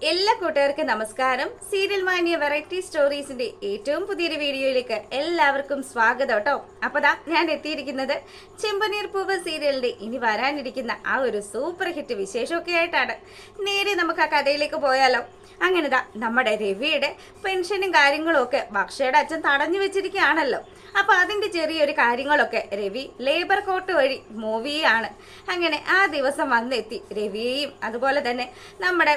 എല്ലാ കൂട്ടുകാർക്കും നമസ്കാരം. സീരിയൽ മാനിയ വെറൈറ്റി സ്റ്റോറീസിന്റെ ഏറ്റവും പുതിയൊരു വീഡിയോയിലേക്ക് എല്ലാവർക്കും സ്വാഗതം കേട്ടോ. അപ്പതാ ഞാൻ എത്തിയിരിക്കുന്നത് ചെമ്പനീർ പൂവ് സീരിയലിന്റെ ഇനി വരാനിരിക്കുന്ന ആ ഒരു സൂപ്പർ ഹിറ്റ് വിശേഷമൊക്കെ ആയിട്ടാണ്. നേരെ നമുക്ക് ആ കഥയിലേക്ക് പോയാലോ. അങ്ങനെതാ നമ്മുടെ രവിയുടെ പെൻഷനും കാര്യങ്ങളും ഒക്കെ ഭക്ഷയുടെ അച്ഛൻ തടഞ്ഞു വെച്ചിരിക്കുകയാണല്ലോ. അപ്പൊ അതിന്റെ ചെറിയൊരു കാര്യങ്ങളൊക്കെ രവി ലേബർ കോർട്ട് വഴി മൂവിയാണ്. അങ്ങനെ ആ ദിവസം വന്നെത്തി രവിയെയും അതുപോലെ തന്നെ നമ്മുടെ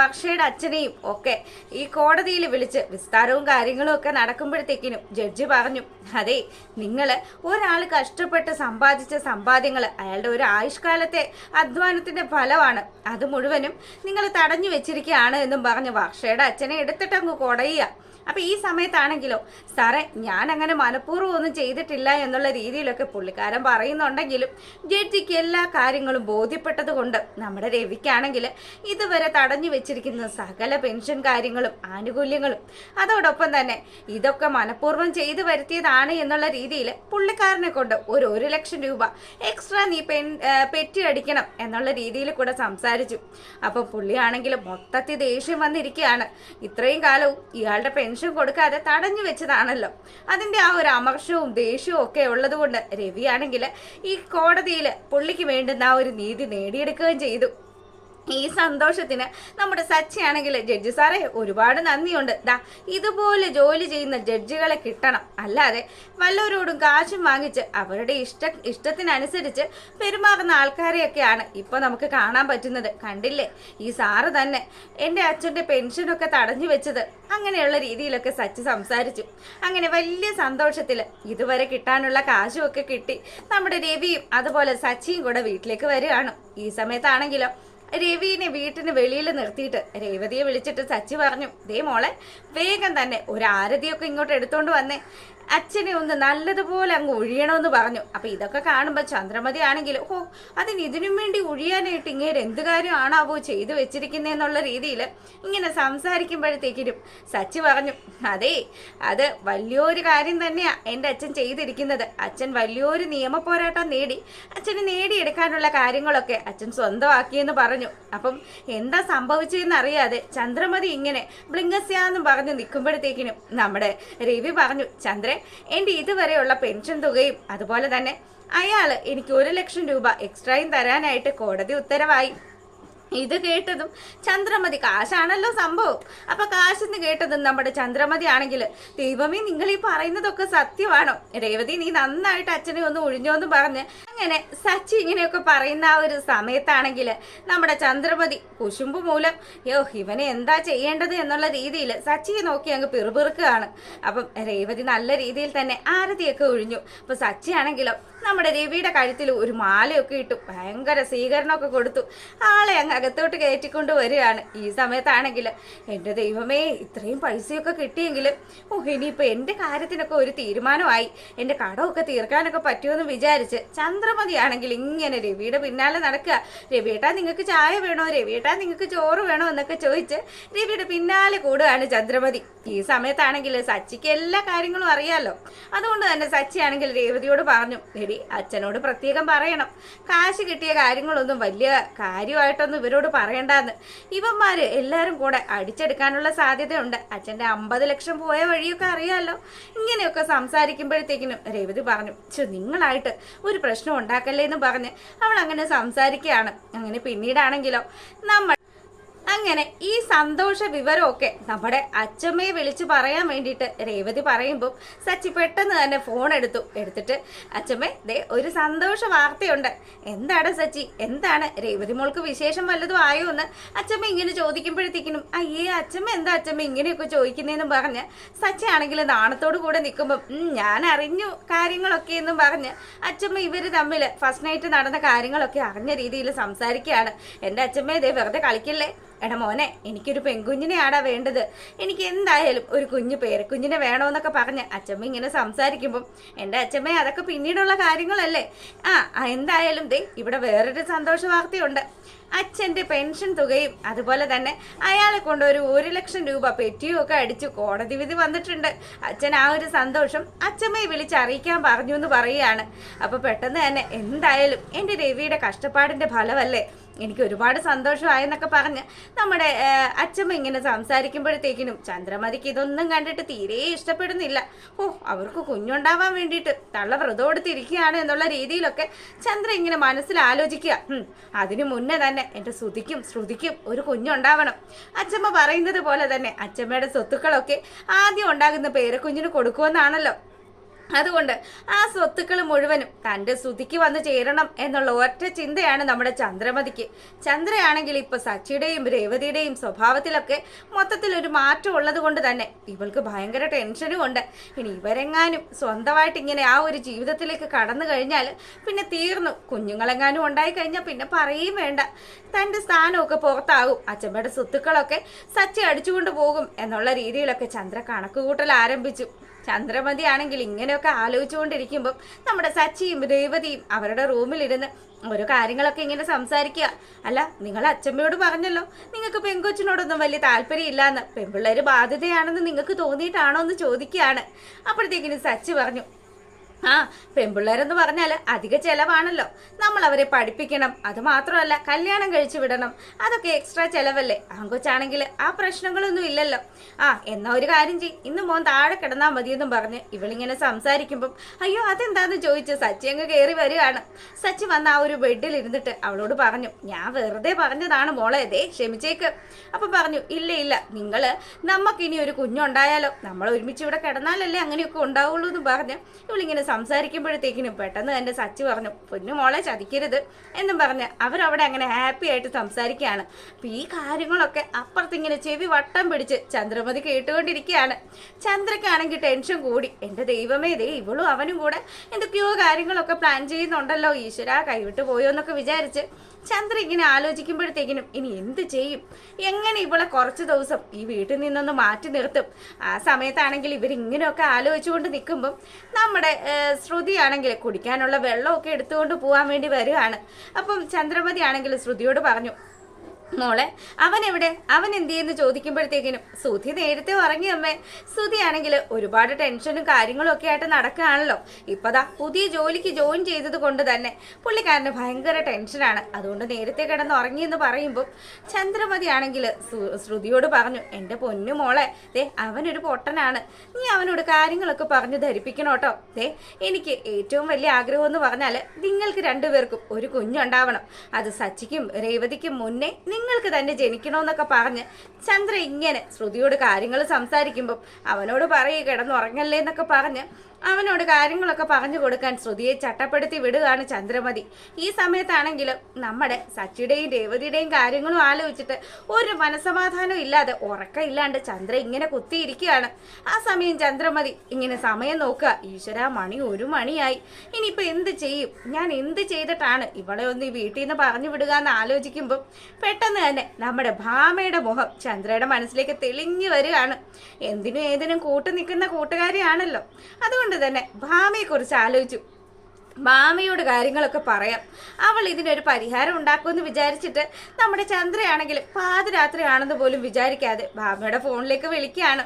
ഭക്ഷയുടെ അച്ഛനെയും ഒക്കെ ഈ കോടതിയിൽ വിളിച്ച് വിസ്താരവും കാര്യങ്ങളും ഒക്കെ നടക്കുമ്പോഴത്തേക്കിനും ജഡ്ജി പറഞ്ഞു, അതെ, നിങ്ങൾ ഒരാൾ കഷ്ടപ്പെട്ട് സമ്പാദിച്ച സമ്പാദ്യങ്ങൾ അയാളുടെ ഒരു ആയുഷ്കാലത്തെ അധ്വാനത്തിന്റെ ഫലമാണ്, അത് മുഴുവനും നിങ്ങൾ തടഞ്ഞു വെച്ചിരിക്കുകയാണ് എന്നും പറഞ്ഞ് ഭക്ഷയുടെ അച്ഛനെ എടുത്തിട്ടങ്ങ് കൊടയുക. അപ്പൊ ഈ സമയത്താണെങ്കിലോ, സാറേ, ഞാൻ അങ്ങനെ മനഃപൂർവ്വം ഒന്നും ചെയ്തിട്ടില്ല എന്നുള്ള രീതിയിലൊക്കെ പുള്ളിക്കാരൻ പറയുന്നുണ്ടെങ്കിലും ജഡ്ജിക്ക് എല്ലാ കാര്യങ്ങളും ബോധ്യപ്പെട്ടത് കൊണ്ട് നമ്മുടെ രവിക്കാണെങ്കിൽ ഇതുവരെ തടഞ്ഞു വെച്ചിരിക്കുന്ന സകല പെൻഷൻ കാര്യങ്ങളും ആനുകൂല്യങ്ങളും അതോടൊപ്പം തന്നെ ഇതൊക്കെ മനഃപൂർവ്വം ചെയ്തു വരുത്തിയതാണ് എന്നുള്ള രീതിയിൽ പുള്ളിക്കാരനെ കൊണ്ട് ഒരു 1,00,000 രൂപ എക്സ്ട്രാ നീ പെറ്റി അടിക്കണം എന്നുള്ള രീതിയിൽ കൂടെ സംസാരിച്ചു. അപ്പൊ പുള്ളിയാണെങ്കിൽ മൊത്തത്തിൽ ദേഷ്യം വന്നിരിക്കുകയാണ്. ഇത്രയും കാലവും ഇയാളുടെ പെൻഷൻ കൊടുക്കാതെ തടഞ്ഞു വെച്ചതാണല്ലോ. അതിന്റെ ആ ഒരു അമർഷവും ദേഷ്യവും ഒക്കെ ഉള്ളത് കൊണ്ട് രവിയാണെങ്കിൽ ഈ കോടതിയിൽ പുള്ളിക്ക് വേണ്ടുന്ന ആ ഒരു നീതി നേടിയെടുക്കുകയും ചെയ്തു. ഈ സന്തോഷത്തിന് നമ്മുടെ സച്ചിയാണെങ്കിൽ, ജഡ്ജി സാറേ, ഒരുപാട് നന്ദിയുണ്ട്. ഇതുപോലെ ജോലി ചെയ്യുന്ന ജഡ്ജികളെ കിട്ടണം, അല്ലാതെ വല്ലവരോടും കാശും വാങ്ങിച്ച് അവരുടെ ഇഷ്ടത്തിനനുസരിച്ച് പെരുമാറുന്ന ആൾക്കാരെയൊക്കെയാണ് ഇപ്പൊ നമുക്ക് കാണാൻ പറ്റുന്നത്. കണ്ടില്ലേ, ഈ സാറ് തന്നെ എൻ്റെ അച്ഛൻ്റെ പെൻഷനൊക്കെ തടഞ്ഞു വെച്ചത്. അങ്ങനെയുള്ള രീതിയിലൊക്കെ സച്ചി സംസാരിച്ചു. അങ്ങനെ വലിയ സന്തോഷത്തിൽ ഇതുവരെ കിട്ടാനുള്ള കാശും ഒക്കെ കിട്ടി നമ്മുടെ രവിയും അതുപോലെ സച്ചിയും കൂടെ വീട്ടിലേക്ക് വരികയാണ്. ഈ സമയത്താണെങ്കിലോ രവിനെ വീട്ടിന് വെളിയിൽ നിർത്തിയിട്ട് രേവതിയെ വിളിച്ചിട്ട് സച്ചി പറഞ്ഞു, ദേ മോളെ, വേഗം തന്നെ ഒരു ആരതിയൊക്കെ ഇങ്ങോട്ട് എടുത്തോണ്ട് വന്നേ, അച്ഛനെ ഒന്ന് നല്ലതുപോലെ അങ്ങ് ഒഴിയണമെന്ന് പറഞ്ഞു. അപ്പൊ ഇതൊക്കെ കാണുമ്പോൾ ചന്ദ്രമതി ആണെങ്കിലും, ഇതിനും വേണ്ടി ഒഴിയാനായിട്ട് ഇങ്ങനെ എന്ത് കാര്യമാണാവോ ചെയ്തു വെച്ചിരിക്കുന്നതെന്നുള്ള രീതിയിൽ ഇങ്ങനെ സംസാരിക്കുമ്പോഴത്തേക്കിനും സച്ചി പറഞ്ഞു, അതെ, അത് വലിയൊരു കാര്യം തന്നെയാ എൻ്റെ അച്ഛൻ ചെയ്തിരിക്കുന്നത്. അച്ഛൻ വലിയൊരു നിയമ പോരാട്ടം നേടി അച്ഛന് നേടിയെടുക്കാനുള്ള കാര്യങ്ങളൊക്കെ അച്ഛൻ സ്വന്തമാക്കിയെന്ന് പറഞ്ഞു. അപ്പം എന്താ സംഭവിച്ചതെന്ന് അറിയാതെ ചന്ദ്രമതി ഇങ്ങനെ ബ്ലിങ്കസ്യാന്നും പറഞ്ഞു നിൽക്കുമ്പോഴത്തേക്കിനും നമ്മുടെ രവി പറഞ്ഞു, ചന്ദ്രൻ, എൻ്റെ ഇതുവരെയുള്ള പെൻഷൻ തുകയും അതുപോലെ തന്നെ അയാൾ എനിക്ക് 1,00,000 രൂപ എക്സ്ട്രായും തരാനായിട്ട് കോടതി ഉത്തരവായി. ഇത് കേട്ടതും ചന്ദ്രമതി, കാശാണല്ലോ സംഭവം, അപ്പൊ കാശെന്ന് കേട്ടതും നമ്മുടെ ചന്ദ്രമതി ആണെങ്കിൽ, ദൈവമേ, നിങ്ങൾ ഈ പറയുന്നതൊക്കെ സത്യമാണോ? രേവതി, നീ നന്നായിട്ട് അച്ഛനെ ഒന്ന് ഒഴിഞ്ഞോന്ന് പറഞ്ഞ് അങ്ങനെ സച്ചി ഇങ്ങനെയൊക്കെ പറയുന്ന ആ ഒരു സമയത്താണെങ്കിൽ നമ്മുടെ ചന്ദ്രമതി കുശുമ്പ് മൂലം ഇവനെ എന്താ ചെയ്യേണ്ടത് എന്നുള്ള രീതിയിൽ സച്ചിയെ നോക്കി അങ്ങ് പിറുപിറുക്കുകയാണ്. അപ്പം രേവതി നല്ല രീതിയിൽ തന്നെ ആരതിയൊക്കെ ഒഴിഞ്ഞു. അപ്പൊ സച്ചി ആണെങ്കിലോ നമ്മുടെ രവിയുടെ കഴുത്തിൽ ഒരു മാലയൊക്കെ ഇട്ടു ഭയങ്കര സ്വീകരണമൊക്കെ കൊടുത്തു ആളെ അങ്ങ് അകത്തോട്ട് കയറ്റിക്കൊണ്ട് വരികയാണ്. ഈ സമയത്താണെങ്കിൽ, എൻ്റെ ദൈവമേ, ഇത്രയും പൈസയൊക്കെ കിട്ടിയെങ്കിലും ഇനിയിപ്പോൾ എൻ്റെ കാര്യത്തിനൊക്കെ ഒരു തീരുമാനമായി, എൻ്റെ കടമൊക്കെ തീർക്കാനൊക്കെ പറ്റുമെന്ന് വിചാരിച്ച് ചന്ദ്രമതി ആണെങ്കിൽ ഇങ്ങനെ രവിയുടെ പിന്നാലെ നടക്കുക. രവിയേട്ടാ, നിങ്ങൾക്ക് ചായ വേണോ? രവിയേട്ടാ, നിങ്ങൾക്ക് ചോറ് വേണോ എന്നൊക്കെ ചോദിച്ച് രവിയുടെ പിന്നാലെ കൂടുകയാണ് ചന്ദ്രമതി. ഈ സമയത്താണെങ്കിൽ സച്ചിക്ക് എല്ലാ കാര്യങ്ങളും അറിയാലോ. അതുകൊണ്ട് തന്നെ സച്ചി ആണെങ്കിൽ രേവതിയോട് പറഞ്ഞു, അച്ഛനോട് പ്രത്യേകം പറയണം, കാശ് കിട്ടിയ കാര്യങ്ങളൊന്നും വലിയ കാര്യമായിട്ടൊന്നും ഇവരോട് പറയണ്ടെന്ന്. ഇവന്മാര് എല്ലാരും കൂടെ അടിച്ചെടുക്കാനുള്ള സാധ്യതയുണ്ട്. അച്ഛൻ്റെ 50 ലക്ഷം പോയ വഴിയൊക്കെ അറിയാലോ. ഇങ്ങനെയൊക്കെ സംസാരിക്കുമ്പോഴത്തേക്കിനും രേവതി പറഞ്ഞു, നിങ്ങളായിട്ട് ഒരു പ്രശ്നം ഉണ്ടാക്കല്ലേ എന്ന് പറഞ്ഞ് അവൾ അങ്ങനെ സംസാരിക്കുകയാണ്. അങ്ങനെ പിന്നീടാണെങ്കിലോ അങ്ങനെ ഈ സന്തോഷ വിവരമൊക്കെ നമ്മുടെ അച്ഛമ്മയെ വിളിച്ച് പറയാൻ വേണ്ടിയിട്ട് രേവതി പറയുമ്പോൾ സച്ചി പെട്ടെന്ന് തന്നെ ഫോൺ എടുത്തിട്ട്, അച്ഛമ്മേ, ദേ ഒരു സന്തോഷ വാർത്തയുണ്ട്. എന്താണ് സച്ചി? എന്താണ്? രേവതി മോൾക്ക് വിശേഷം വല്ലതും ആയോ എന്ന് അച്ഛമ്മ ഇങ്ങനെ ചോദിക്കുമ്പോഴത്തേക്കിനും, അയ്യേ അച്ഛമ്മ, എന്താ അച്ഛമ്മ ഇങ്ങനെയൊക്കെ ചോദിക്കുന്നതെന്നും പറഞ്ഞ് സച്ചി ആണെങ്കിൽ നാണത്തോട് കൂടെ നിൽക്കുമ്പം, ഞാൻ അറിഞ്ഞു കാര്യങ്ങളൊക്കെ എന്നും പറഞ്ഞ് അച്ഛമ്മ ഇവര് തമ്മിൽ ഫസ്റ്റ് നൈറ്റ് നടന്ന കാര്യങ്ങളൊക്കെ അറിഞ്ഞ രീതിയിൽ സംസാരിക്കുകയാണ്. എൻ്റെ അച്ഛമ്മ ഇതേ വെറുതെ കളിക്കില്ലേ, എടാ മോനെ, എനിക്കൊരു പെൺകുഞ്ഞിനെയാടാ വേണ്ടത്, എനിക്ക് എന്തായാലും ഒരു പേരക്കുഞ്ഞിനെ വേണമെന്നൊക്കെ പറഞ്ഞ് അച്ഛമ്മ ഇങ്ങനെ സംസാരിക്കുമ്പം, എൻ്റെ അച്ഛമ്മ, അതൊക്കെ പിന്നീടുള്ള കാര്യങ്ങളല്ലേ. എന്തായാലും ദേ ഇവിടെ വേറൊരു സന്തോഷ വാർത്തയുണ്ട്. അച്ഛൻ്റെ പെൻഷൻ തുകയും അതുപോലെ തന്നെ അയാളെ കൊണ്ട് ഒരു 1,00,000 രൂപ പെറ്റിയും ഒക്കെ അടിച്ചു കോടതി വിധി വന്നിട്ടുണ്ട്. അച്ഛൻ ആ ഒരു സന്തോഷം അച്ഛമ്മയെ വിളിച്ച് അറിയിക്കാൻ പറഞ്ഞു എന്ന് പറയുകയാണ്. അപ്പൊ പെട്ടെന്ന് തന്നെ, എന്തായാലും എൻ്റെ രവിയുടെ കഷ്ടപ്പാടിന്റെ ഫലമല്ലേ, എനിക്ക് ഒരുപാട് സന്തോഷമായെന്നൊക്കെ പറഞ്ഞ് നമ്മുടെ അച്ഛമ്മ ഇങ്ങനെ സംസാരിക്കുമ്പോഴത്തേക്കിനും ചന്ദ്രമതിക്ക് ഇതൊന്നും കണ്ടിട്ട് തീരെ ഇഷ്ടപ്പെടുന്നില്ല. അവർക്ക് കുഞ്ഞുണ്ടാവാൻ വേണ്ടിയിട്ട് തള്ള വ്രതം എടുത്തിരിക്കുകയാണ് എന്നുള്ള രീതിയിലൊക്കെ ചന്ദ്ര ഇങ്ങനെ മനസ്സിൽ ആലോചിക്കുക. അതിനു മുന്നേ തന്നെ എൻ്റെ ശ്രുതിക്കും ഒരു കുഞ്ഞുണ്ടാവണം. അച്ഛമ്മ പറയുന്നത് പോലെ തന്നെ അച്ഛമ്മയുടെ സ്വത്തുക്കളൊക്കെ ആദ്യം ഉണ്ടാകുന്ന പേരക്കുഞ്ഞിന് കൊടുക്കുമെന്നാണല്ലോ. അതുകൊണ്ട് ആ സ്വത്തുക്കൾ മുഴുവനും തൻ്റെ ശ്രുതിക്ക് വന്ന് ചേരണം എന്നുള്ള ഒറ്റ ചിന്തയാണ് നമ്മുടെ ചന്ദ്രമതിക്ക്. ചന്ദ്രയാണെങ്കിൽ ഇപ്പൊ സച്ചിയുടെയും രേവതിയുടെയും സ്വഭാവത്തിലൊക്കെ മൊത്തത്തിലൊരു മാറ്റം ഉള്ളത് കൊണ്ട് തന്നെ ഇവൾക്ക് ഭയങ്കര ടെൻഷനും ഉണ്ട്. ഇനി ഇവരെങ്ങാനും സ്വന്തമായിട്ട് ഇങ്ങനെ ആ ഒരു ജീവിതത്തിലേക്ക് കടന്നു കഴിഞ്ഞാൽ പിന്നെ തീർന്നു. കുഞ്ഞുങ്ങളെങ്ങാനും ഉണ്ടായി കഴിഞ്ഞാൽ പിന്നെ പറയും വേണ്ട, തൻ്റെ സ്ഥാനമൊക്കെ പുറത്താകും. അച്ഛമ്മയുടെ സ്വത്തുക്കളൊക്കെ സച്ചി അടിച്ചുകൊണ്ട് പോകും എന്നുള്ള രീതിയിലൊക്കെ ചന്ദ്ര കണക്കുകൂട്ടൽ ആരംഭിച്ചു. ചന്ദ്രമതി ആണെങ്കിൽ ഇങ്ങനെയൊക്കെ ആലോചിച്ചുകൊണ്ടിരിക്കുമ്പം നമ്മുടെ സച്ചിയും രേവതിയും അവരുടെ റൂമിലിരുന്ന് ഓരോ കാര്യങ്ങളൊക്കെ ഇങ്ങനെ സംസാരിക്കുക. അല്ല, നിങ്ങൾ അച്ഛമ്മയോട് പറഞ്ഞല്ലോ നിങ്ങൾക്ക് പെങ്കൊച്ചിനോടൊന്നും വലിയ താല്പര്യം ഇല്ലാന്ന്, പെൺപിള്ളേര് ബാധ്യതയാണെന്ന് നിങ്ങൾക്ക് തോന്നിയിട്ടാണോ എന്ന് ചോദിക്കുകയാണ്. അപ്പോഴത്തേക്കിനും സച്ചി പറഞ്ഞു, പെൺപിള്ളേരെന്ന് പറഞ്ഞാൽ അധിക ചെലവാണല്ലോ, നമ്മൾ അവരെ പഠിപ്പിക്കണം, അത് മാത്രമല്ല കല്യാണം കഴിച്ചു വിടണം, അതൊക്കെ എക്സ്ട്രാ ചെലവല്ലേ. ആങ്കൊച്ചാണെങ്കിൽ ആ പ്രശ്നങ്ങളൊന്നും ഇല്ലല്ലോ. എന്നാ ഒരു കാര്യം ചെയ്യും, ഇന്ന് മോൻ താഴെ കിടന്നാൽ മതിയെന്നും പറഞ്ഞ് ഇവളിങ്ങനെ സംസാരിക്കുമ്പം അയ്യോ അതെന്താന്ന് ചോദിച്ച് സച്ചി അങ്ങ് കയറി വരികയാണ്. സച്ചി വന്ന് ആ ഒരു ബെഡിൽ ഇരുന്നിട്ട് അവളോട് പറഞ്ഞു, ഞാൻ വെറുതെ പറഞ്ഞതാണ് മോളെ, ദേ ക്ഷമിച്ചേക്ക്. അപ്പം പറഞ്ഞു, ഇല്ല നമുക്കിനി ഒരു കുഞ്ഞുണ്ടായാലോ, നമ്മൾ ഒരുമിച്ച് ഇവിടെ കിടന്നാലല്ലേ അങ്ങനെയൊക്കെ ഉണ്ടാവുള്ളൂ എന്ന് പറഞ്ഞ് ഇവളിങ്ങനെ സംസാരിക്കുമ്പോഴത്തേക്കിനും പെട്ടെന്ന് തന്നെ സച്ചി പറഞ്ഞു, പൊന്നു മോളെ ചതിക്കരുത് എന്നും പറഞ്ഞ് അവരവിടെ അങ്ങനെ ഹാപ്പി ആയിട്ട് സംസാരിക്കുകയാണ്. അപ്പം ഈ കാര്യങ്ങളൊക്കെ അപ്പുറത്തിങ്ങനെ ചെവി വട്ടം പിടിച്ച് ചന്ദ്രമതി കേട്ടുകൊണ്ടിരിക്കുകയാണ്. ചന്ദ്രക്കാണെങ്കിൽ ടെൻഷൻ കൂടി. എൻ്റെ ദൈവമേ, ദേ ഇവളും അവനും കൂടെ എന്തൊക്കെയോ കാര്യങ്ങളൊക്കെ പ്ലാൻ ചെയ്യുന്നുണ്ടല്ലോ, ഈശ്വര കൈവിട്ട് പോയോ എന്നൊക്കെ വിചാരിച്ച് ചന്ദ്ര ഇങ്ങനെ ആലോചിക്കുമ്പോഴത്തേക്കിനും ഇനി എന്ത് ചെയ്യും, എങ്ങനെ ഇവളെ കുറച്ച് ദിവസം ഈ വീട്ടിൽ നിന്നൊന്ന് മാറ്റി നിർത്തും. ആ സമയത്താണെങ്കിൽ ഇവരിങ്ങനെയൊക്കെ ആലോചിച്ചുകൊണ്ട് നിൽക്കുമ്പം നമ്മുടെ ശ്രുതിയാണെങ്കിൽ കുടിക്കാനുള്ള വെള്ളമൊക്കെ എടുത്തുകൊണ്ട് പോകാൻ വേണ്ടി വരികയാണ്. അപ്പം ചന്ദ്രമതി ആണെങ്കിൽ ശ്രുതിയോട് പറഞ്ഞു, മോളെ അവൻ എവിടെ, അവൻ എന്ത് ചെയ്യുന്നു ചോദിക്കുമ്പോഴത്തേക്കിനും ശ്രുതി നേരത്തെ ഉറങ്ങി അമ്മേ. ശ്രുതിയാണെങ്കിൽ ഒരുപാട് ടെൻഷനും കാര്യങ്ങളും ഒക്കെ ആയിട്ട് നടക്കുകയാണല്ലോ. ഇപ്പതാ പുതിയ ജോലിക്ക് ജോയിൻ ചെയ്തത് കൊണ്ട് തന്നെ പുള്ളിക്കാരന് ഭയങ്കര ടെൻഷനാണ്. അതുകൊണ്ട് നേരത്തെ കിടന്ന് ഉറങ്ങിയെന്ന് പറയുമ്പോൾ ചന്ദ്രമതി ആണെങ്കിൽ ശ്രുതിയോട് പറഞ്ഞു, എൻ്റെ പൊന്നു മോളെ, ദേ അവനൊരു പൊട്ടനാണ്, നീ അവനോട് കാര്യങ്ങളൊക്കെ പറഞ്ഞു ധരിപ്പിക്കണോട്ടോ. ദേ എനിക്ക് ഏറ്റവും വലിയ ആഗ്രഹം എന്ന് പറഞ്ഞാൽ നിങ്ങൾക്ക് രണ്ടുപേർക്കും ഒരു കുഞ്ഞുണ്ടാവണം, അത് സച്ചിക്കും രേവതിക്കും മുന്നേ നിങ്ങൾക്ക് തന്നെ ജനിക്കണമെന്നൊക്കെ പറഞ്ഞ് ചന്ദ്ര ഇങ്ങനെ ശ്രുതിയോട് കാര്യങ്ങൾ സംസാരിക്കുമ്പോൾ അവനോട് പറയുക കിടന്നുറങ്ങല്ലേ എന്നൊക്കെ പറഞ്ഞ് അവനോട് കാര്യങ്ങളൊക്കെ പറഞ്ഞു കൊടുക്കാൻ ശ്രുതിയെ ചട്ടപ്പെടുത്തി വിടുകയാണ് ചന്ദ്രമതി. ഈ സമയത്താണെങ്കിലും നമ്മുടെ സച്ചിയുടെയും രേവതിയുടെയും കാര്യങ്ങളും ആലോചിച്ചിട്ട് ഒരു മനസമാധാനം ഇല്ലാതെ ഉറക്കമില്ലാണ്ട് ചന്ദ്ര ഇങ്ങനെ കുത്തിയിരിക്കുകയാണ്. ആ സമയം ചന്ദ്രമതി ഇങ്ങനെ സമയം നോക്കുക, ഈശ്വര മണി 1 മണിയായി, ഇനിയിപ്പോൾ എന്ത് ചെയ്യും, ഞാൻ എന്ത് ചെയ്തിട്ടാണ് ഇവളെ ഒന്ന് ഈ വീട്ടിൽ നിന്ന് പറഞ്ഞു വിടുക എന്ന് ആലോചിക്കുമ്പോൾ പെട്ടെന്ന് തന്നെ നമ്മുടെ ഭാമയുടെ മുഖം ചന്ദ്രയുടെ മനസ്സിലേക്ക് തെളിഞ്ഞു വരികയാണ്. എന്തിനും ഏതിനും കൂട്ടു നിൽക്കുന്ന കൂട്ടുകാരിയാണല്ലോ. അതുകൊണ്ട് തന്നെ ഭാമയെക്കുറിച്ച് ആലോചിച്ചു. ഭാമയോട് കാര്യങ്ങളൊക്കെ പറയാം, അവൾ ഇതിനൊരു പരിഹാരം ഉണ്ടാക്കുമെന്ന് വിചാരിച്ചിട്ട് നമ്മുടെ ചന്ദ്രയാണെങ്കിൽ പാതിരാത്രിയാണെന്ന് പോലും വിചാരിക്കാതെ ഭാമയുടെ ഫോണിലേക്ക് വിളിക്കുകയാണ്.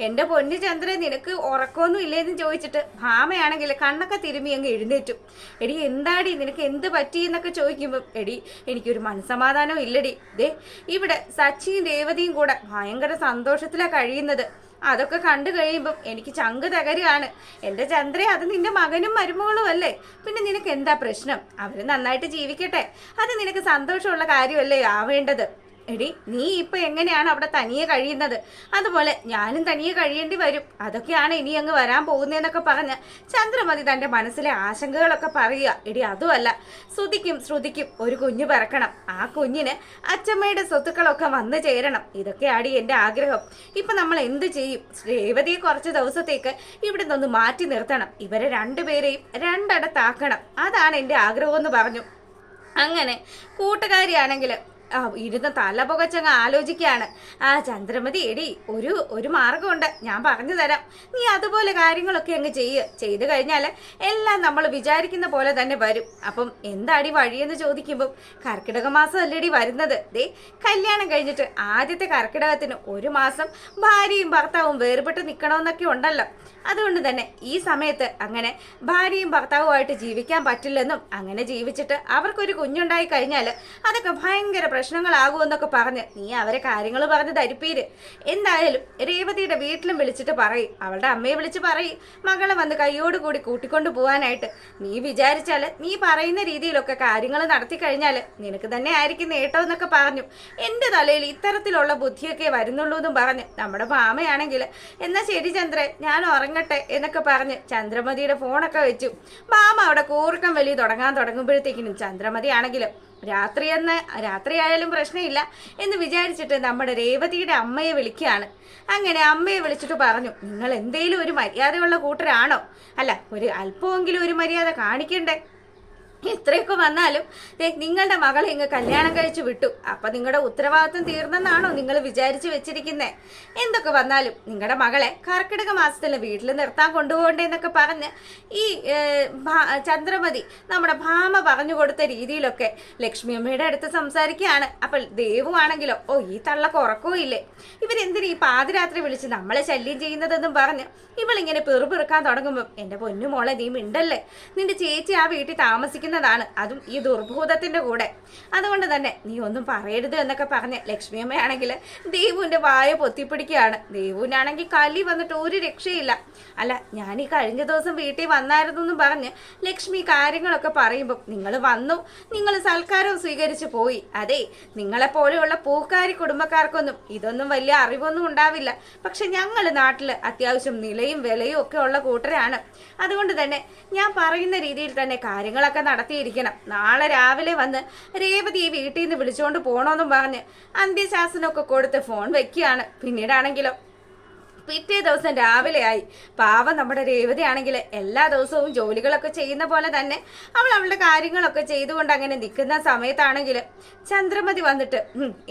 എൻ്റെ പൊന്നു ചന്ദ്ര, നിനക്ക് ഉറക്കമൊന്നും ഇല്ലേന്ന് ചോദിച്ചിട്ട് ഭാമയാണെങ്കിൽ കണ്ണൊക്കെ തിരുമ്മി അങ്ങ് എഴുന്നേറ്റു. എടി എന്താടി നിനക്ക് എന്ത് പറ്റി എന്നൊക്കെ ചോദിക്കുമ്പം എടി എനിക്കൊരു മനസ്സമാധാനം ഇല്ലടി, ദേ ഇവിടെ സച്ചിയും രേവതിയും കൂടെ ഭയങ്കര സന്തോഷത്തിലാണ് കഴിയുന്നത്, അതൊക്കെ കണ്ടു കഴിയുമ്പം എനിക്ക് ചങ്ക് തകരുകയാണ്. എൻ്റെ ചന്ദ്ര, അത് നിന്റെ മകനും മരുമകളും അല്ലേ, പിന്നെ നിനക്ക് എന്താ പ്രശ്നം, അവർ നന്നായിട്ട് ജീവിക്കട്ടെ, അത് നിനക്ക് സന്തോഷമുള്ള കാര്യമല്ലേ ആവേണ്ടത്. എടി നീ ഇപ്പൊ എങ്ങനെയാണ് അവിടെ തനിയെ കഴിയുന്നത്, അതുപോലെ ഞാനും തനിയെ കഴിയേണ്ടി വരും, അതൊക്കെയാണ് ഇനി അങ്ങ് വരാൻ പോകുന്നതെന്നൊക്കെ പറഞ്ഞ് ചന്ദ്രമതി തൻ്റെ മനസ്സിലെ ആശങ്കകളൊക്കെ പറയുക. എടി അതുമല്ല, ശ്രുതിക്കും ഒരു കുഞ്ഞ് പിറക്കണം, ആ കുഞ്ഞിന് അച്ഛമ്മയുടെ സ്വത്തുക്കളൊക്കെ വന്നു ചേരണം, ഇതൊക്കെയാണ് എൻ്റെ ആഗ്രഹം. ഇപ്പൊ നമ്മൾ എന്ത് ചെയ്യും, രേവതിയെ കുറച്ച് ദിവസത്തേക്ക് ഇവിടെ നിന്ന് മാറ്റി നിർത്തണം, ഇവരെ രണ്ടുപേരെയും രണ്ടിടത്താക്കണം, അതാണ് എൻ്റെ ആഗ്രഹം എന്ന് പറഞ്ഞു. അങ്ങനെ കൂട്ടുകാരിയാണെങ്കിൽ ഇരുന്ന് തല പുകച്ചങ്ങ് ആലോചിക്കുകയാണ്. ആ ചന്ദ്രമതി എടി, ഒരു മാർഗമുണ്ട്, ഞാൻ പറഞ്ഞു തരാം. നീ അതുപോലെ കാര്യങ്ങളൊക്കെ അങ്ങ് ചെയ്തു കഴിഞ്ഞാൽ എല്ലാം നമ്മൾ വിചാരിക്കുന്ന പോലെ തന്നെ വരും. അപ്പം എന്താടി വഴിയെന്ന് ചോദിക്കുമ്പം, കർക്കിടക മാസം അല്ലേടി വരുന്നത്. ദേ കല്യാണം കഴിഞ്ഞിട്ട് ആദ്യത്തെ കർക്കിടകത്തിന് 1 മാസം ഭാര്യയും ഭർത്താവും വേർപെട്ട് നിൽക്കണമെന്നൊക്കെ ഉണ്ടല്ലോ. അതുകൊണ്ട് തന്നെ ഈ സമയത്ത് അങ്ങനെ ഭാര്യയും ഭർത്താവുമായിട്ട് ജീവിക്കാൻ പറ്റില്ലെന്നും അങ്ങനെ ജീവിച്ചിട്ട് അവർക്കൊരു കുഞ്ഞുണ്ടായി കഴിഞ്ഞാൽ അതൊക്കെ ഭയങ്കര പ്രശ്നങ്ങളാകുമെന്നൊക്കെ പറഞ്ഞ് നീ അവരെ കാര്യങ്ങൾ പറഞ്ഞ് ധരിപ്പീര്. എന്തായാലും രേവതിയുടെ വീട്ടിലും വിളിച്ചിട്ട് പറയും, അവളുടെ അമ്മയെ വിളിച്ച് പറയും മകളെ വന്ന് കൈയോടുകൂടി കൂട്ടിക്കൊണ്ടു പോകാനായിട്ട്. നീ വിചാരിച്ചാൽ നീ പറയുന്ന രീതിയിലൊക്കെ കാര്യങ്ങൾ നടത്തി കഴിഞ്ഞാൽ നിനക്ക് തന്നെ ആയിരിക്കും നേട്ടം എന്നൊക്കെ പറഞ്ഞു. എൻ്റെ തലയിൽ ഇത്തരത്തിലുള്ള ബുദ്ധിയൊക്കെ വരുന്നുള്ളൂ എന്നും പറഞ്ഞ് നമ്മുടെ ഭാമയാണെങ്കിൽ എന്നാ ശരി ചന്ദ്രൻ, ഞാൻ ഉറങ്ങട്ടെ എന്നൊക്കെ പറഞ്ഞ് ചന്ദ്രമതിയുടെ ഫോണൊക്കെ വെച്ചു. ഭാമ അവിടെ കൂർക്കം വലി തുടങ്ങുമ്പോഴത്തേക്കിനും ചന്ദ്രമതി ആണെങ്കിലും രാത്രിയായാലും പ്രശ്നമില്ല എന്ന് വിചാരിച്ചിട്ട് നമ്മുടെ രേവതിയുടെ അമ്മയെ വിളിക്കുകയാണ്. അങ്ങനെ അമ്മയെ വിളിച്ചിട്ട് പറഞ്ഞു, നിങ്ങൾ എന്തേലും ഒരു മര്യാദയുള്ള കൂട്ടരാണോ? അല്ല, ഒരു അല്പമെങ്കിലും ഒരു മര്യാദ കാണിക്കണ്ടേ? എത്രയൊക്കെ വന്നാലും നിങ്ങളുടെ മകളെ ഇങ്ങ് കല്യാണം കഴിച്ചു വിട്ടു, അപ്പൊ നിങ്ങളുടെ ഉത്തരവാദിത്വം തീർന്നെന്നാണോ നിങ്ങൾ വിചാരിച്ചു വെച്ചിരിക്കുന്നത്? എന്തൊക്കെ വന്നാലും നിങ്ങളുടെ മകളെ കർക്കിടക മാസത്തിൽ വീട്ടിൽ നിർത്താൻ കൊണ്ടുപോകണ്ടേന്നൊക്കെ പറഞ്ഞ് ഈ ചന്ദ്രമതി നമ്മുടെ ഭാമ പറഞ്ഞു കൊടുത്ത രീതിയിലൊക്കെ ലക്ഷ്മി അമ്മയുടെ അടുത്ത് സംസാരിക്കുകയാണ്. അപ്പോൾ ദേവു ആണെങ്കിലോ, ഈ തള്ളക്ക് ഉറക്കവും ഇല്ലേ, ഇവരെന്തിനു ഈ പാതിരാത്രി വിളിച്ച് നമ്മളെ ശല്യം ചെയ്യുന്നതെന്നും പറഞ്ഞ് ഇവളിങ്ങനെ പെറുപിറുക്കാൻ തുടങ്ങുമ്പോൾ, എൻ്റെ പൊന്നുമോളെ നീ മിണ്ടല്ലേ, നിന്റെ ചേച്ചി ആ വീട്ടിൽ താമസിക്കുന്നതാണ്, അതും ഈ ദുർഭൂതത്തിന്റെ കൂടെ, അതുകൊണ്ട് തന്നെ നീ ഒന്നും പറയരുത് എന്നൊക്കെ പറഞ്ഞ് ലക്ഷ്മിയമ്മയാണെങ്കിൽ ദേവുവിന്റെ വായ പൊത്തിപ്പിടിക്കുകയാണ്. ദേവുവിനാണെങ്കിൽ കലി വന്നിട്ട് ഒരു രക്ഷയില്ല. അല്ല, ഞാൻ ഈ കഴിഞ്ഞ ദിവസം വീട്ടിൽ വന്നായിരുന്നു എന്ന് പറഞ്ഞ് ലക്ഷ്മി കാര്യങ്ങളൊക്കെ പറയുമ്പോൾ, നിങ്ങൾ വന്നു, നിങ്ങൾ സൽക്കാരവും സ്വീകരിച്ചു പോയി. അതെ, നിങ്ങളെപ്പോലെയുള്ള പൂക്കാരി കുടുംബക്കാർക്കൊന്നും ഇതൊന്നും വലിയ അറിവൊന്നും ഉണ്ടാവില്ല. പക്ഷെ ഞങ്ങൾ നാട്ടിൽ അത്യാവശ്യം നിലയും വിലയും ഒക്കെ ഉള്ള കൂട്ടരാണ്. അതുകൊണ്ട് തന്നെ ഞാൻ പറയുന്ന രീതിയിൽ തന്നെ കാര്യങ്ങളൊക്കെ നടത്തിയിരിക്കണം. നാളെ രാവിലെ വന്ന് രേവതി ഈ വീട്ടിൽ നിന്ന് വിളിച്ചുകൊണ്ട് പോകണമെന്നും പറഞ്ഞ് അന്ത്യശാസനമൊക്കെ കൊടുത്ത് ഫോൺ വെക്കുകയാണ്. പിന്നീടാണെങ്കിലോ പിറ്റേ ദിവസം രാവിലെ ആയി. പാവം നമ്മുടെ രേവതി ആണെങ്കിൽ എല്ലാ ദിവസവും ജോലികളൊക്കെ ചെയ്യുന്ന പോലെ തന്നെ അവളുടെ കാര്യങ്ങളൊക്കെ ചെയ്തുകൊണ്ട് അങ്ങനെ നിൽക്കുന്ന സമയത്താണെങ്കിൽ ചന്ദ്രമതി വന്നിട്ട്,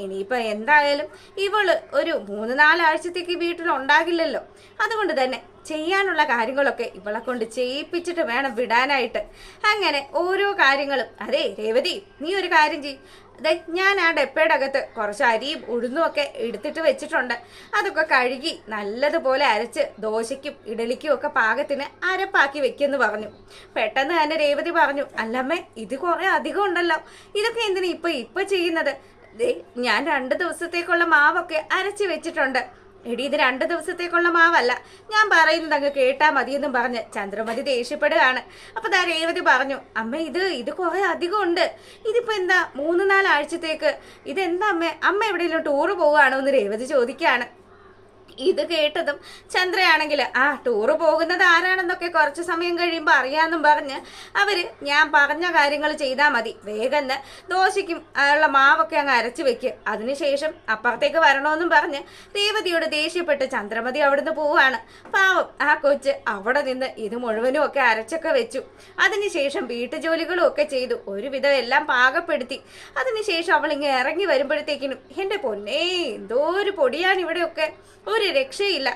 ഇനിയിപ്പോൾ എന്തായാലും ഇവള് ഒരു 3-4 ആഴ്ചത്തേക്ക് വീട്ടിലുണ്ടാകില്ലല്ലോ, അതുകൊണ്ട് തന്നെ ചെയ്യാനുള്ള കാര്യങ്ങളൊക്കെ ഇവളെ കൊണ്ട് ചെയ്യിപ്പിച്ചിട്ട് വേണം വിടാനായിട്ട്. അങ്ങനെ ഓരോ കാര്യങ്ങളും, അതെ രേവതി നീ ഒരു കാര്യം ചെയ്യും, അതെ ഞാൻ ആ ഡപ്പയുടെ അകത്ത് കുറച്ച് അരിയും ഉഴുന്നും ഒക്കെ എടുത്തിട്ട് വെച്ചിട്ടുണ്ട്, അതൊക്കെ കഴുകി നല്ലതുപോലെ അരച്ച് ദോശയ്ക്കും ഇഡലിക്കും ഒക്കെ പാകത്തിന് അരപ്പാക്കി വെക്കുമെന്ന് പറഞ്ഞു. പെട്ടെന്ന് തന്നെ രേവതി പറഞ്ഞു, അല്ലമ്മേ ഇത് കുറെ അധികം ഉണ്ടല്ലോ, ഇതൊക്കെ എന്തിനാ ഇപ്പൊ ചെയ്യുന്നത്? ഞാൻ 2 ദിവസത്തേക്കുള്ള മാവൊക്കെ അരച്ച് വെച്ചിട്ടുണ്ട്. എടി, ഇത് 2 ദിവസത്തേക്കുള്ള മാവല്ല, ഞാൻ പറയുന്നത് അങ്ങ് കേട്ടാ മതിയെന്നും പറഞ്ഞ് ചന്ദ്രമതി ദേഷ്യപ്പെടുകയാണ്. അപ്പൊ രേവതി പറഞ്ഞു, അമ്മ ഇത് കുറെ അധികം ഉണ്ട്, ഇതിപ്പോ എന്താ 3-4 ആഴ്ചത്തേക്ക്, ഇതെന്താ അമ്മ എവിടെയെങ്കിലും ടൂറ് പോവുകയാണോ എന്ന് രേവതി ചോദിക്കുകയാണ്. ഇത് കേട്ടതും ചന്ദ്രയാണെങ്കിൽ ടൂറ് പോകുന്നത് ആരാണെന്നൊക്കെ കുറച്ച് സമയം കഴിയുമ്പോൾ അറിയാമെന്നും പറഞ്ഞ് അവര് ഞാൻ പറഞ്ഞ കാര്യങ്ങൾ ചെയ്താൽ മതി, വേഗം ദോശയ്ക്കും ഉള്ള മാവൊക്കെ അങ്ങ് അരച്ചു വെക്ക്, അതിനുശേഷം അപ്പുറത്തേക്ക് വരണമെന്നും പറഞ്ഞ് രേവതിയോട് ദേഷ്യപ്പെട്ട് ചന്ദ്രമതി അവിടുന്ന് പോവാണ്. പാവം ആ കൊച്ച് അവിടെ നിന്ന് ഇത് മുഴുവനും ഒക്കെ അരച്ചൊക്കെ വെച്ചു. അതിനുശേഷം വീട്ടുജോലികളും ഒക്കെ ചെയ്തു, ഒരുവിധം എല്ലാം പാകപ്പെടുത്തി. അതിനുശേഷം അവൾ ഇങ്ങനെ ഇറങ്ങി വരുമ്പോഴത്തേക്കിനും എൻ്റെ പൊന്നേ എന്തോ ഒരു പൊടിയാണ് ഇവിടെയൊക്കെ, ഒരു രക്ഷയില്ല.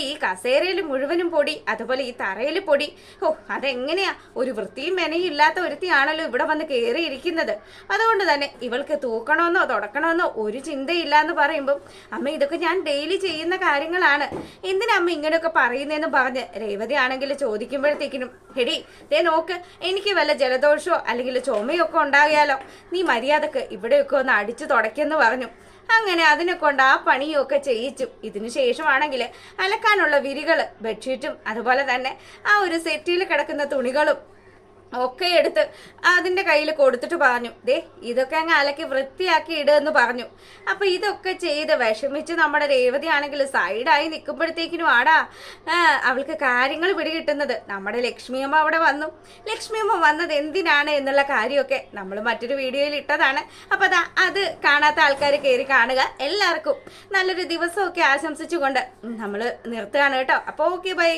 ഈ കസേരയിൽ മുഴുവനും പൊടി, അതുപോലെ ഈ തറയിൽ പൊടി. അതെങ്ങനെയാ, ഒരു വൃത്തിയും മെനയും ഇല്ലാത്ത ഒരുത്തിയാണല്ലോ ഇവിടെ വന്ന് കയറിയിരിക്കുന്നത്. അതുകൊണ്ട് തന്നെ ഇവൾക്ക് തൂക്കണമെന്നോ തുടക്കണമെന്നോ ഒരു ചിന്തയില്ല എന്ന് പറയുമ്പോൾ, അമ്മ ഇതൊക്കെ ഞാൻ ഡെയിലി ചെയ്യുന്ന കാര്യങ്ങളാണ്, എന്തിനാ അമ്മ ഇങ്ങനെയൊക്കെ പറയുന്നതെന്ന് പറഞ്ഞ് രേവതി ആണെങ്കിൽ ചോദിക്കുമ്പോഴത്തേക്കിനും, എടി നോക്ക്, എനിക്ക് വല്ല ജലദോഷമോ അല്ലെങ്കിൽ ചുമയോ ഒക്കെ ഉണ്ടാകിയാലോ, നീ മര്യാദക്ക് ഇവിടെയൊക്കെ ഒന്ന് അടിച്ചു തുടയ്ക്കെന്ന് പറഞ്ഞു. അങ്ങനെ അതിനെ കൊണ്ട് ആ പണിയൊക്കെ ചെയ്യിച്ചു. ഇതിനു ശേഷമാണെങ്കിൽ അലക്കാനുള്ള വിരികള്, ബെഡ്ഷീറ്റും അതുപോലെ തന്നെ ആ ഒരു സെറ്റിൽ കിടക്കുന്ന തുണികളും ഒക്കെ എടുത്ത് അതിൻ്റെ കയ്യിൽ കൊടുത്തിട്ട് പറഞ്ഞു, ഇതൊക്കെ അങ്ങ് അലക്കി വൃത്തിയാക്കി ഇടുമെന്ന് പറഞ്ഞു. അപ്പൊ ഇതൊക്കെ ചെയ്ത് വിഷമിച്ച് നമ്മുടെ രേവതി ആണെങ്കിൽ സൈഡായി നിൽക്കുമ്പോഴത്തേക്കിനും അവൾക്ക് കാര്യങ്ങൾ പിടികിട്ടുന്നത്. നമ്മുടെ ലക്ഷ്മിയമ്മ അവിടെ വന്നു. ലക്ഷ്മിയമ്മ വന്നത് എന്തിനാണ് എന്നുള്ള കാര്യമൊക്കെ നമ്മൾ മറ്റൊരു വീഡിയോയിൽ ഇട്ടതാണ്. അപ്പൊ അത് കാണാത്ത ആൾക്കാർ കയറി കാണുക. എല്ലാവർക്കും നല്ലൊരു ദിവസമൊക്കെ ആശംസിച്ചുകൊണ്ട് നമ്മൾ നിർത്തുകയാണ് കേട്ടോ. അപ്പോൾ ഓക്കെ, ബൈ.